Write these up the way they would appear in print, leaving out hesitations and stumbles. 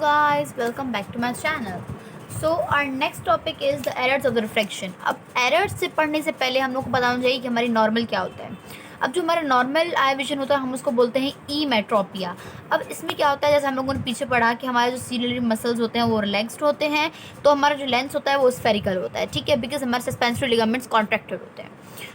guys, welcome back to my channel. So our next topic is the errors of the refraction. अब errors से पढ़ने से पहले हम लोग को बताना चाहिए कि हमारी नॉर्मल क्या होता है. अब जो हमारा नॉर्मल आई विजन होता है हम उसको बोलते हैं ई मेट्रोपिया. अब इसमें क्या होता है, जैसे हम लोगों ने पीछे पढ़ा कि हमारे जो सीलियरी मसल्स होते हैं वो रिलैक्स्ड होते हैं, तो हमारा जो लेंस होता है वो स्फेरिकल होता है. ठीक है, बिकॉज हमारे सस्पेंसरी लिगामेंट्स कॉन्ट्रैक्टेड होते हैं.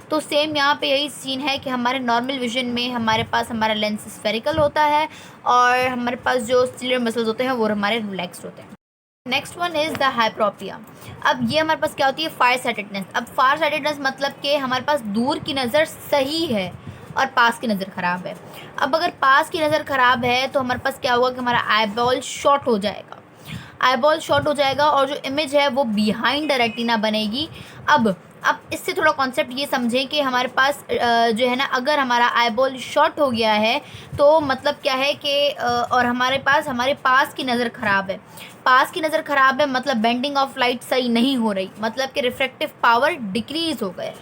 तो सेम यहाँ पे यही सीन है कि हमारे नॉर्मल विजन में हमारे पास हमारा लेंस स्फेरिकल होता है और हमारे पास जो सीलियर मसल्स होते हैं वो हमारे रिलैक्स्ड होते हैं. Next one is the hyperopia. अब ये हमारे पास क्या होती है, फार साइटेडनेस. अब फार साइटेडनेस मतलब कि हमारे पास दूर की नज़र सही है और पास की नज़र ख़राब है. अब अगर पास की नज़र ख़राब है तो हमारे पास क्या होगा कि हमारा आई बॉल शॉर्ट हो जाएगा. आई बॉल शॉर्ट हो जाएगा और जो इमेज है वो बिहाइंड द रेटिना बनेगी. अब इससे थोड़ा कॉन्सेप्ट ये समझें कि हमारे पास जो है ना, अगर हमारा आई बॉल शॉर्ट हो गया है तो मतलब क्या है कि और हमारे पास की नज़र ख़राब है. पास की नज़र ख़राब है मतलब बेंडिंग ऑफ लाइट सही नहीं हो रही, मतलब कि रिफ्रैक्टिव पावर डिक्रीज़ हो गया.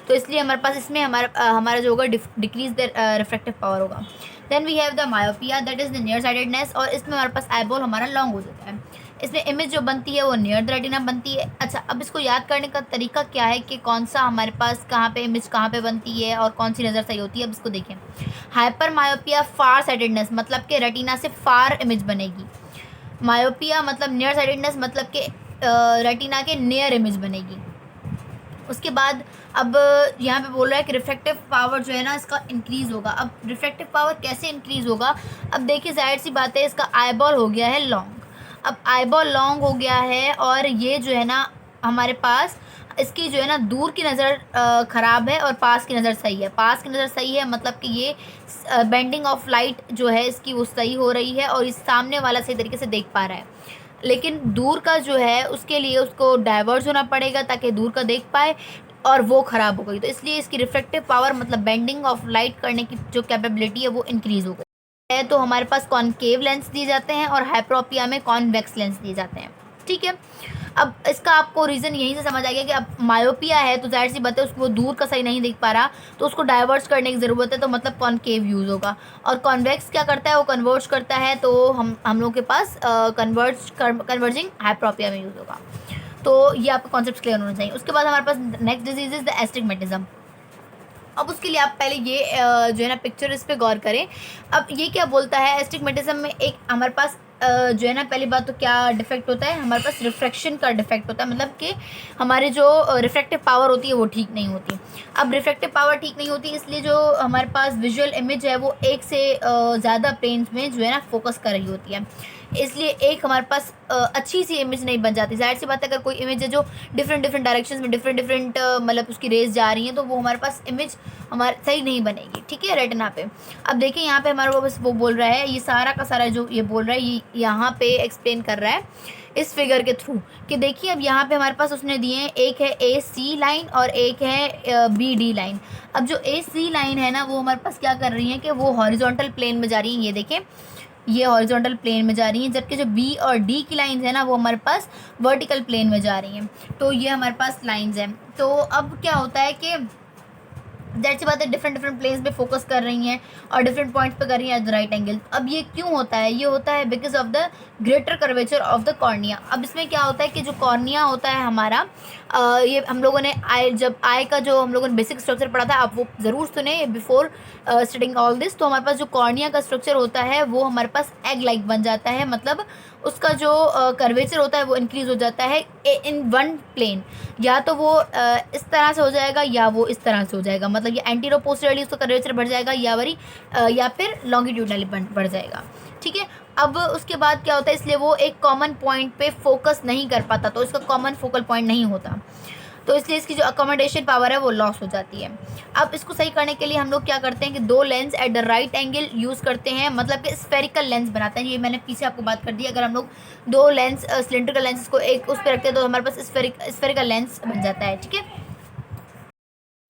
तो इसलिए हमारे पास इसमें हमारा जो होगा डिक्रीज द रिफ्रैक्टिव पावर होगा. Then we have the myopia, that is the near sidedness, और इसमें हमारे पास आई बॉल हमारा लॉन्ग हो जाता है. इसमें इमेज जो बनती है वो नियर द रेटिना बनती है. अच्छा, अब इसको याद करने का तरीका क्या है कि कौन सा हमारे पास कहाँ पे इमेज कहाँ पे बनती है और कौन सी नज़र सही होती है. अब इसको देखें. हाइपर मायोपिया फार साइडेडनेस मतलब कि रेटिना से फार इमेज बनेगी. मायोपिया मतलब नियर साइडेडनेस मतलब कि रेटिना के नियर इमेज बनेगी. उसके बाद अब यहाँ पे बोल रहा है कि रिफ्रैक्टिव पावर जो है ना इसका इंक्रीज़ होगा. अब रिफ्रैक्टिव पावर कैसे इंक्रीज़ होगा, अब देखिए जाहिर सी बात है, इसका आई बॉल हो गया है लॉन्ग. अब आई बॉल लॉन्ग हो गया है और ये जो है ना हमारे पास इसकी जो है ना दूर की नज़र ख़राब है और पास की नज़र सही है. पास की नज़र सही है मतलब कि ये बेंडिंग ऑफ लाइट जो है इसकी वो सही हो रही है और इस सामने वाला सही तरीके से देख पा रहा है. लेकिन दूर का जो है उसके लिए उसको डाइवर्ज होना पड़ेगा ताकि दूर का देख पाए और वो ख़राब हो गई. तो इसलिए इसकी रिफ्लेक्टिव पावर मतलब बेंडिंग ऑफ लाइट करने की जो कैपेबिलिटी है वो इंक्रीज़ हो गई है. तो हमारे पास कॉनकेव लेंस दिए जाते हैं और हाइप्रोपिया में कॉन्वेक्स लेंस दिए जाते हैं. ठीक है, अब इसका आपको रीज़न यहीं से समझ आ गया कि अब मायोपिया है तो जाहिर सी बात है उसको दूर का सही नहीं देख पा रहा, तो उसको डाइवर्स करने की ज़रूरत है, तो मतलब कॉनकेव यूज़ होगा. और कॉन्वेक्स क्या करता है, वो कन्वर्ज करता है, तो हम लोग के पास कन्वर्जिंग हाइप्रोपिया में यूज़ होगा. तो ये आपका कॉन्सेप्ट क्लियर होना चाहिए. उसके बाद हमारे पास next disease is the astigmatism. अब उसके लिए आप पहले ये जो है ना पिक्चर इस पे गौर करें. अब ये क्या बोलता है, एस्टिग्मेटिज्म में एक हमारे पास जो है ना पहली बात तो क्या डिफेक्ट होता है, हमारे पास रिफ्रैक्शन का डिफेक्ट होता है, मतलब कि हमारे जो रिफ्रैक्टिव पावर होती है वो ठीक नहीं होती. अब रिफ्रैक्टिव पावर ठीक नहीं होती इसलिए जो हमारे पास विजुअल इमेज है वो एक से ज़्यादा प्लेन्स में जो है ना फोकस कर रही होती है. इसलिए एक हमारे पास अच्छी सी इमेज नहीं बन जाती. जाहिर सी बात है, अगर कोई इमेज है जो डिफरेंट डायरेक्शंस में डिफरेंट मतलब उसकी रेस जा रही हैं तो वो हमारे पास इमेज हमारे सही नहीं बनेगी. ठीक है, रेटिना पे. अब देखिए यहाँ पे हमारा वो बस वो बोल रहा है, ये सारा का सारा जो ये बोल रहा है ये यहाँ पे एक्सप्लेन कर रहा है इस फिगर के थ्रू कि देखिए अब यहाँ पे हमारे पास उसने दिए हैं, एक है ए सी लाइन और एक है बी डी लाइन. अब जो ए सी लाइन है ना वो हमारे पास क्या कर रही है कि वो हॉरिजॉन्टल प्लेन में जा रही है. ये देखें, ये हॉरिजॉन्टल प्लेन में जा रही हैं, जबकि जो बी और डी की लाइंस है ना वो हमारे पास वर्टिकल प्लेन में जा रही हैं. तो ये हमारे पास लाइंस हैं. तो अब क्या होता है कि दैट सी बात है, डिफरेंट प्लेन्स पे फोकस कर रही हैं और डिफरेंट पॉइंट्स पे कर रही हैं एट द राइट एंगल. अब ये क्यों होता है, ये होता है because of the greater curvature of the cornea. अब इसमें क्या होता है कि जो कॉर्निया होता है हमारा ये हम लोगों ने जब आई का जो हम लोगों ने बेसिक स्ट्रक्चर पढ़ा था, आप वो ज़रूर सुने बिफोर स्टडिंग ऑल दिस. तो हमारे पास जो कॉर्निया का स्ट्रक्चर होता है वो हमारे पास एग लाइक बन जाता है, मतलब उसका जो कर्वेचर होता है वो इंक्रीज़ हो जाता है इन वन प्लेन. या तो वो इस तरह से हो जाएगा या वो इस तरह से हो जाएगा, मतलब ये एंटीरो पोस्टेरियरली उसका कर्वेचर बढ़ जाएगा या फिर लॉन्गिट्यूडनली बढ़ जाएगा. ठीक है, अब उसके बाद क्या होता है, इसलिए वो एक कॉमन पॉइंट पे फोकस नहीं कर पाता, तो इसका कॉमन फोकल पॉइंट नहीं होता, तो इसलिए इसकी जो अकोमोडेशन पावर है वो लॉस हो जाती है. अब इसको सही करने के लिए हम लोग क्या करते हैं कि दो lens at the right angle use करते हैं, मतलब कि स्फेरिकल लेंस बनाते हैं. ये मैंने पीछे आपको बात कर दी. अगर हम लोग दो लेंस सिलेंड्रिकल लेंस को एक उस पर रखते हैं तो हमारे पास स्फेरिकल लेंस बन जाता है. ठीक है,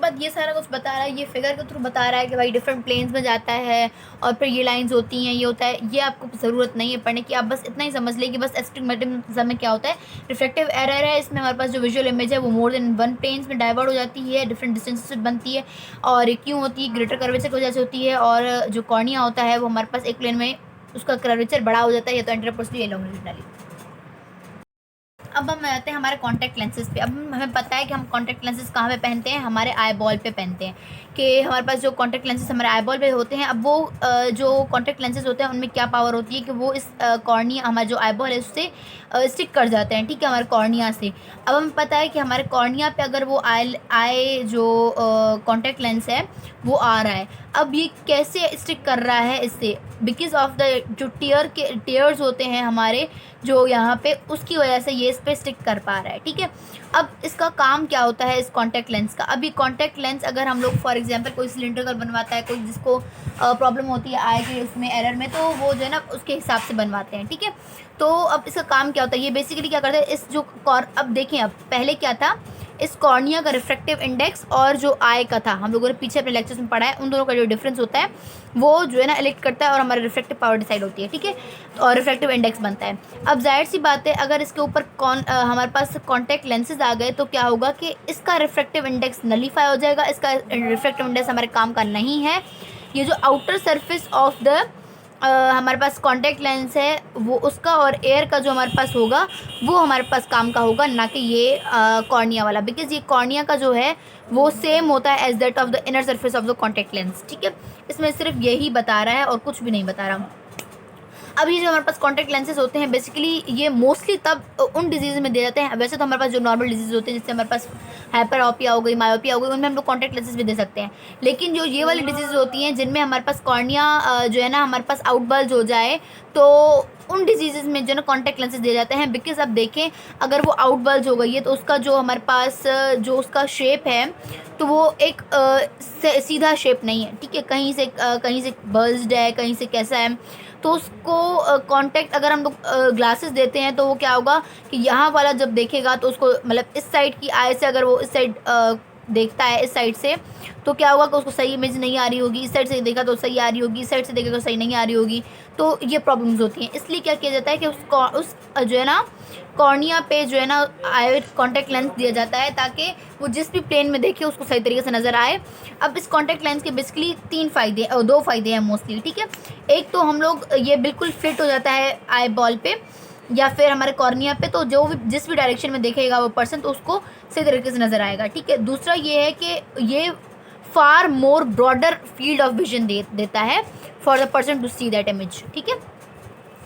बाद ये सारा कुछ बता रहा है, ये फिगर के थ्रू बता रहा है कि भाई डिफरेंट प्लेन्स में जाता है और फिर ये लाइंस होती हैं, ये होता है. ये आपको ज़रूरत नहीं है पढ़ने की, आप बस इतना ही समझ लें कि बस एस्टिग्मेटिज्म में क्या होता है, रिफ्लेक्टिव एरर है. इसमें हमारे पास जो विजुअल इमेज है वो मोर देन वन प्लेन्स में डाइवर्ट हो जाती है, डिफरेंट डिस्टेंसेस से बनती है. और क्यों होती है, ग्रेटर कर्वेचर की वजह से होती है. और जो कॉर्निया होता है वो हमारे पास एक प्लेन में उसका कर्वेचर बड़ा हो जाता है, या तो एंटेरोपोस्टली या लॉन्गिट्यूडिनली। अब हम आते हैं हमारे कॉन्टैक्ट लेंसेज पे। अब हमें पता है कि हम कॉन्टैक्ट लेंसेज कहाँ पे पहनते हैं, हमारे आई बॉल पे पहनते हैं। कि हमारे पास जो कॉन्टैक्ट लेंसेज हमारे आई बॉल पे होते हैं, अब वो जो कॉन्टैक्ट लेंसेज होते हैं उनमें क्या पावर होती है कि वो इस कॉर्निया, हमारा जो आई बॉल है उससे स्टिक कर जाते हैं, ठीक है, हमारे कॉर्निया से। अब हमें पता है कि हमारे कॉर्निया पे अगर वो आई जो कॉन्टैक्ट लेंस है वो आ रहा है, अब ये कैसे स्टिक कर रहा है इससे, बिकॉज ऑफ द जो टीयर्स होते हैं हमारे जो यहाँ पे, उसकी वजह से ये इस पर स्टिक कर पा रहा है, ठीक है। अब इसका काम क्या होता है इस कॉन्टैक्ट लेंस का। अभी कॉन्टैक्ट लेंस अगर हम लोग फॉर एग्जांपल कोई सिलिंड्रिकल बनवाता है, कोई जिसको प्रॉब्लम होती है आई के उसमें एरर में, तो वो जो है ना उसके हिसाब से बनवाते हैं, ठीक है। तो अब इसका काम क्या होता है, ये बेसिकली क्या करते हैं इस जो अब देखें, अब पहले क्या था, इस कॉर्निया का रिफ्रैक्टिव इंडेक्स और जो आई का था, हम लोगों ने पीछे अपने लेक्चर्स में पढ़ा है, उन दोनों का जो डिफरेंस होता है वो जो है ना इलेक्ट करता है और हमारा रिफ्रैक्टिव पावर डिसाइड होती है, ठीक है, और रिफ्रैक्टिव इंडेक्स बनता है। अब जाहिर सी बात है अगर इसके ऊपर हमारे पास कॉन्टैक्ट लेंसेज आ गए तो क्या होगा कि इसका रिफ्रैक्टिव इंडेक्स नलीफाई हो जाएगा, इसका रिफ्रैक्टिव इंडेक्स हमारे काम का नहीं है। ये जो आउटर सरफेस ऑफ द हमारे पास कॉन्टैक्ट लेंस है वो उसका और एयर का जो हमारे पास होगा वो हमारे पास काम का होगा, ना कि ये कॉर्निया वाला, बिकॉज ये कॉर्निया का जो है वो सेम होता है as that of the inner surface of the contact lens, ठीक है। इसमें सिर्फ यही बता रहा है और कुछ भी नहीं बता रहा। अब ये जो हमारे पास कॉन्टैक्ट लेंसेज होते हैं बेसिकली ये मोस्टली तब उन डिजीज़ में दे जाते हैं। वैसे तो हमारे पास जो नॉर्मल डिजीज़ होते हैं, जैसे हमारे पास हाइपरओपिया हो गई, मायोपिया हो गई, उनमें हम लोग कॉन्टैक्ट लेंसेज भी दे सकते हैं। लेकिन जो ये वाली डिजीज़ होती हैं जिनमें हमारे पास कॉर्निया जो है ना हमारे पास आउटबल्ज हो जाए, तो उन डिजीज़ में जो ना कॉन्टैक्ट लेंसेज दिए जाते हैं। बिकॉज अब देखें अगर वो आउटबल्ज हो गई है तो उसका जो हमारे पास जो उसका शेप है तो वो एक सीधा शेप नहीं है, ठीक है, कहीं से बल्ज्ड है, कहीं से कैसा है। तो उसको कॉन्टैक्ट अगर हम लोग ग्लासेस देते हैं तो वो क्या होगा कि यहाँ वाला जब देखेगा तो उसको मतलब इस साइड की आई से अगर वो इस साइड देखता है इस साइड से, तो क्या होगा कि उसको सही इमेज नहीं आ रही होगी, इस साइड से देखा तो सही आ रही होगी, इस साइड से देखेगा तो सही नहीं आ रही होगी। तो ये प्रॉब्लम्स होती हैं। इसलिए क्या किया जाता है कि उस जो है ना कॉर्निया पे जो है ना आई कॉन्टैक्ट लेंस दिया जाता है ताकि वो जिस भी प्लेन में देखे उसको सही तरीके से नज़र आए। अब इस कॉन्टैक्ट लेंस के बेसिकली दो फायदे हैं मोस्टली, ठीक है। एक तो हम लोग ये बिल्कुल फिट हो जाता है आई बॉल पे या फिर हमारे कॉर्निया पे, तो जो भी जिस भी डायरेक्शन में देखेगा वो पर्सन तो उसको सही तरीके से नज़र आएगा, ठीक है। दूसरा ये है कि ये far more broader field of vision देता है for the person to see that image, ठीक है।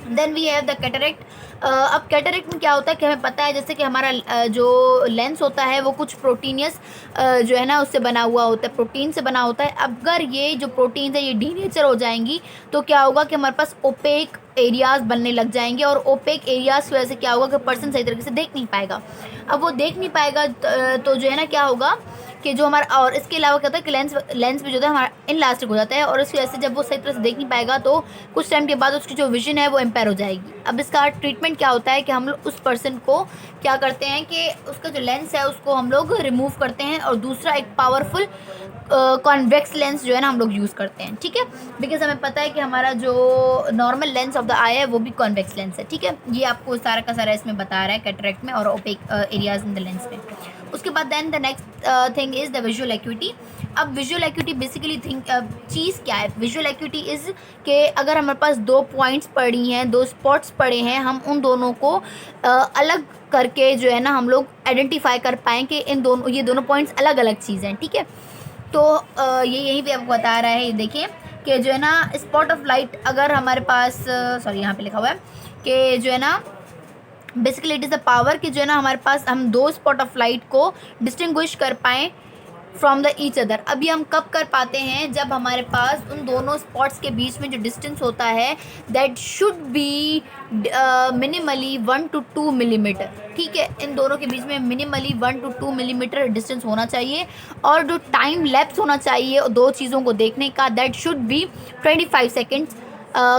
Then we have the cataract. अब कैटरेक्ट में क्या होता है कि हमें पता है जैसे कि हमारा जो लेंस होता है वो कुछ प्रोटीनियस जो है ना उससे बना हुआ होता है, प्रोटीन से बना होता है। अगर ये जो प्रोटीन्स है ये डीनेचर हो जाएंगी तो क्या होगा कि हमारे पास ओपेक एरियाज़ बनने लग जाएंगे और ओपेक एरियाज़ की वजह से क्या होगा कि पर्सन सही तरीके से देख नहीं पाएगा। अब वो देख नहीं पाएगा तो जो है ना क्या होगा कि जो हमारा, और इसके अलावा क्या होता है कि लेंस भी जो है हमारा इनलास्टिक हो जाता है और इसकी वजह से जब वो सही तरह से देख नहीं पाएगा तो कुछ टाइम के बाद उसकी जो विजन है वो इम्पेयर हो जाएगी। अब इसका ट्रीटमेंट क्या होता है कि हम लोग उस पर्सन को क्या करते हैं कि उसका जो लेंस है उसको हम लोग रिमूव करते हैं और दूसरा एक पावरफुल कॉन्वेक्स लेंस जो है ना हम लोग यूज़ करते हैं, ठीक है। बिकॉज हमें पता है कि हमारा जो नॉर्मल लेंस ऑफ द आई है वो भी कॉन्वेक्स लेंस है, ठीक है। ये आपको सारा का सारा इसमें बता रहा है कैटरेक्ट में और opaque areas in the lens में। उसके बाद then the next thing is the visual acuity. अब विजुअल एक्यूटी बेसिकली चीज़ क्या है, विजुअल एक्यूटी इज़ के अगर हमारे पास दो पॉइंट्स पड़ी हैं, दो स्पॉट्स पड़े हैं, हम उन दोनों को अलग करके जो है ना हम लोग आइडेंटिफाई कर पाएँ कि ये दोनों पॉइंट्स अलग अलग चीज़ हैं, ठीक है। तो ये यहीं पे आपको बता रहा है, ये देखिए कि जो है ना स्पॉट ऑफ लाइट अगर हमारे पास सॉरी यहाँ पे लिखा हुआ है कि जो है ना basically it is the power कि जो है ना हमारे पास हम दो स्पॉट ऑफ लाइट को डिस्टिंग्विश कर पाएँ फ्रॉम द ईच अदर। अभी हम कब कर पाते हैं, जब हमारे पास उन दोनों स्पॉट्स के बीच में जो डिस्टेंस होता है that should be minimally 1 to 2 millimetre, ठीक है। इन दोनों के बीच में मिनिमली 1 to 2 मिलीमीटर डिस्टेंस होना चाहिए और जो टाइम लैप्स होना चाहिए दो चीज़ों को देखने का दैट शुड बी 25 सेकेंड्स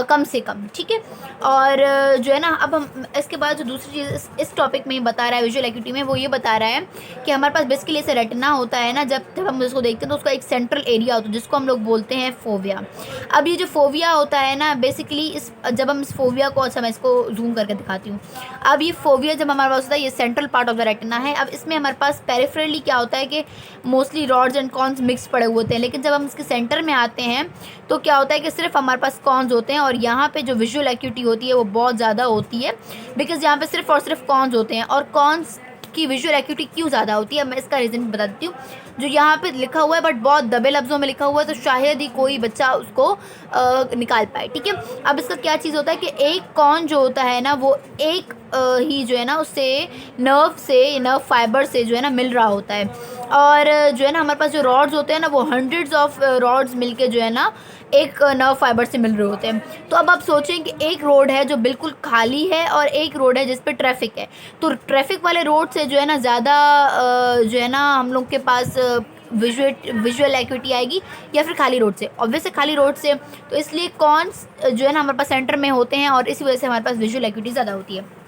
कम से कम, ठीक है। और जो है ना अब हम इसके बाद जो दूसरी चीज़ इस टॉपिक में ही बता रहा है विजुअल एक्यूटी में, वो ये बता रहा है कि हमारे पास बेसिकली ऐसे रेटिना होता है ना, जब हम उसको देखते हैं तो उसका एक सेंट्रल एरिया होता है जिसको हम लोग बोलते हैं फोविया। अब ये जो फोविया होता है ना बेसिकली जब हम इस फोविया को, अच्छा मैं इसको जूम करके दिखाती हूँ। अब ये फोविया जब हमारे पास होता है ये central part of the retina है। अब इसमें हमारे पास पेरिफेरली क्या होता है कि mostly rods and cons mix पड़े हुए होते हैं, लेकिन जब हम इसके सेंटर में आते हैं तो क्या होता है कि सिर्फ हमारे पास कॉन्स होते हैं, और यहाँ पे जो विजुअल एक्यूटी होती है वो बहुत ज़्यादा होती है, बिकॉज यहाँ पे सिर्फ और सिर्फ कॉन्स होते हैं। और कॉन्स की विजुअल एक्यूटी क्यों ज़्यादा होती है, मैं इसका रीज़न बता देती हूँ। जो यहाँ पे लिखा हुआ है बट बहुत दबे लफ्ज़ों में लिखा हुआ है, तो शायद ही कोई बच्चा उसको निकाल पाए, ठीक है। अब इसका क्या चीज़ होता है कि एक कॉन जो होता है ना वो एक ही जो है ना उससे नर्व फाइबर से जो है ना मिल रहा होता है, और जो है ना हमारे पास जो रॉड्स होते हैं ना वो हंड्रेड्स ऑफ रॉड्स मिलके जो है ना एक नर्व फाइबर से मिल रहे होते हैं। तो अब आप सोचें कि एक रोड है जो बिल्कुल खाली है और एक रोड है जिस पे ट्रैफिक है, तो ट्रैफिक वाले रोड से जो है ना ज़्यादा जो है ना हम लोग के पास विजुअल एक्यूटी आएगी, या फिर खाली रोड से, ऑब्वियसली खाली रोड से। तो इसलिए कॉन्स जो है ना हमारे पास सेंटर में होते हैं, और इसी वजह से हमारे पास विजुअल एक्यूटी ज़्यादा होती है।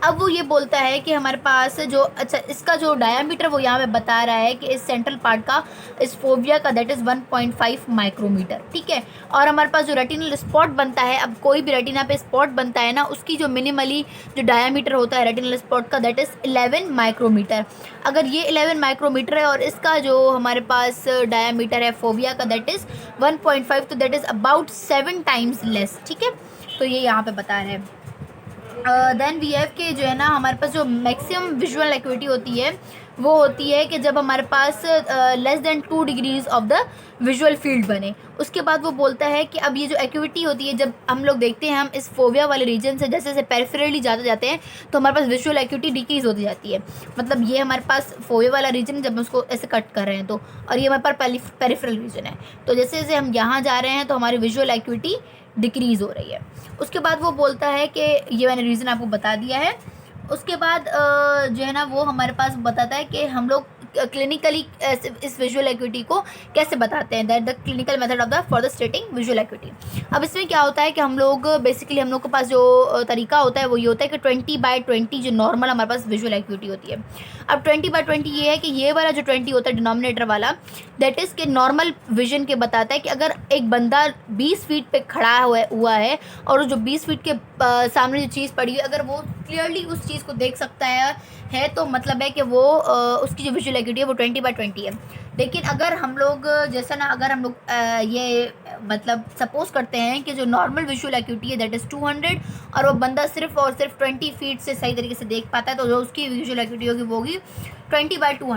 अब वो ये बोलता है कि हमारे पास जो अच्छा इसका जो डायामीटर वो यहाँ पे बता रहा है कि इस सेंट्रल पार्ट का, इस फोबिया का, दैट इज़ 1.5 माइक्रोमीटर, ठीक है। और हमारे पास जो रेटिनल स्पॉट बनता है, अब कोई भी रेटिना पे स्पॉट बनता है ना, उसकी जो मिनिमली जो डायामीटर होता है रेटिनल स्पॉट का, दैट इज़ 11 माइक्रोमीटर। अगर ये 11 माइक्रोमीटर है और इसका जो हमारे पास डायामीटर है फोबिया का, दैट इज़ 1.5, तो that is about 7 times less, ठीक है। तो ये यहाँ पे बता रहे हैं। देन वी हैव के जो है ना हमारे पास जो मैक्सिमम विजुअल एक्यूटी होती है वो होती है कि जब हमारे पास less than 2 degrees of the visual field बने। उसके बाद वो बोलता है कि अब ये जो एक्यूटी होती है, जब हम लोग देखते हैं हम इस फोबिया वाले रीजन से जैसे जैसे पेरिफेरली जाते जाते हैं तो हमारे पास विजुअल एक्यूटी डिक्रीज होती जाती है। मतलब ये हमारे पास फोबिया वाला रीजन जब हम उसको ऐसे कट कर रहे हैं तो, और ये हमारे पास पेरिफेरल रीजन है, तो जैसे जैसे हम यहाँ जा रहे हैं तो हमारी विजुअल एक्यूटी डिक्रीज़ हो रही है। उसके बाद वो बोलता है कि ये मैंने रीज़न आपको बता दिया है। उसके बाद जो है ना वो हमारे पास बताता है कि हम लोग क्लिनिकली इस विजुअल एक्यूटी को कैसे बताते हैं, that the clinical method of the for the स्टेटिंग visual acuity. अब इसमें क्या होता है कि हम लोग बेसिकली हम लोग के पास जो तरीका होता है वो ये होता है कि 20/20 जो नॉर्मल हमारे पास विजुअल एक्यूटी होती है। अब 20/20 ये है कि ये वाला जो 20 होता है डिनोमिनेटर वाला, दैट इज़ के नॉर्मल विजन के बताता है कि अगर एक बंदा 20 फीट पे खड़ा हुआ है और जो 20 फीट के सामने जो चीज़ पड़ी है अगर वो क्लियरली उस चीज़ को देख सकता है तो मतलब है कि वो उसकी जो विजुअल एक्यूटी है वो 20/20 है। लेकिन अगर हम लोग जैसा ना अगर हम लोग ये मतलब सपोज करते हैं कि जो नॉर्मल विजुअल एक्यूटी है दैट इज़ 200 और वो बंदा सिर्फ और सिर्फ 20 फीट से सही तरीके से देख पाता है, तो जो उसकी विजुअल एक्यूटी होगी वो होगी 20/200।